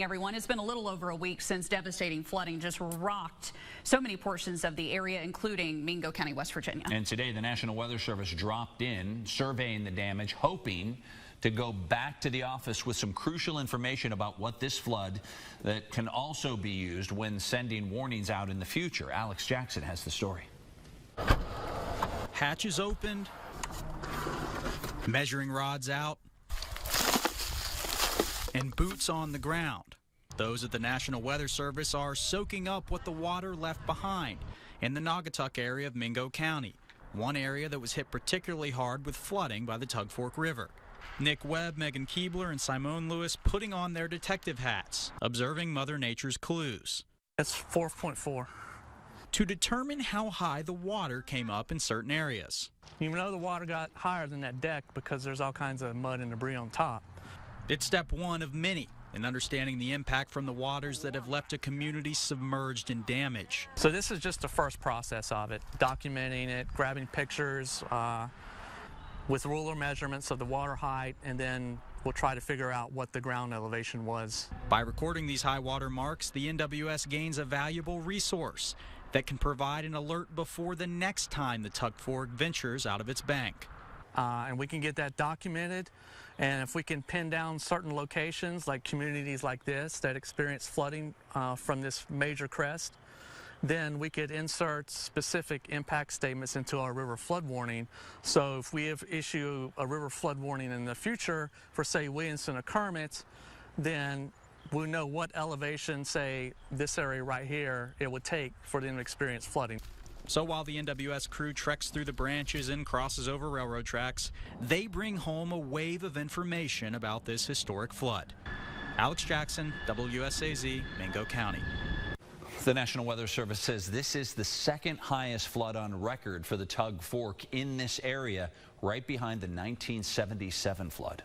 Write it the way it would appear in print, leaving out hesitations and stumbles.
Everyone, it's been a little over a week since devastating flooding just rocked so many portions of the area, including Mingo County, West Virginia. And today, the National Weather Service dropped in, surveying the damage, hoping to go back to the office with some crucial information about what this flood that can also be used when sending warnings out in the future. Alex Jackson has the story. Hatches opened, measuring rods out, and boots on the ground. Those at the National Weather Service are soaking up what the water left behind in the Naugatuck area of Mingo County, one area that was hit particularly hard with flooding by the Tug Fork River. Nick Webb, Megan Keebler, and Simone Lewis putting on their detective hats, observing Mother Nature's clues. That's 4.4. To determine how high the water came up in certain areas. You know the water got higher than that deck because there's all kinds of mud and debris on top. It's step one of many in understanding the impact from the waters that have left a community submerged in damage. So this is just the first process of it, documenting it, grabbing pictures with ruler measurements of the water height, and then we'll try to figure out what the ground elevation was. By recording these high water marks, the NWS gains a valuable resource that can provide an alert before the next time the Tug Fork ventures out of its bank. And we can get that documented, and if we can pin down certain locations like communities like this that experience flooding from this major crest, then we could insert specific impact statements into our river flood warning. So if we issue a river flood warning in the future for, say, Williamson or Kermit, then we know what elevation, say, this area right here, it would take for them to experience flooding. So while the NWS crew treks through the branches and crosses over railroad tracks, they bring home a wave of information about this historic flood. Alex Jackson, WSAZ, Mingo County. The National Weather Service says this is the second highest flood on record for the Tug Fork in this area, right behind the 1977 flood.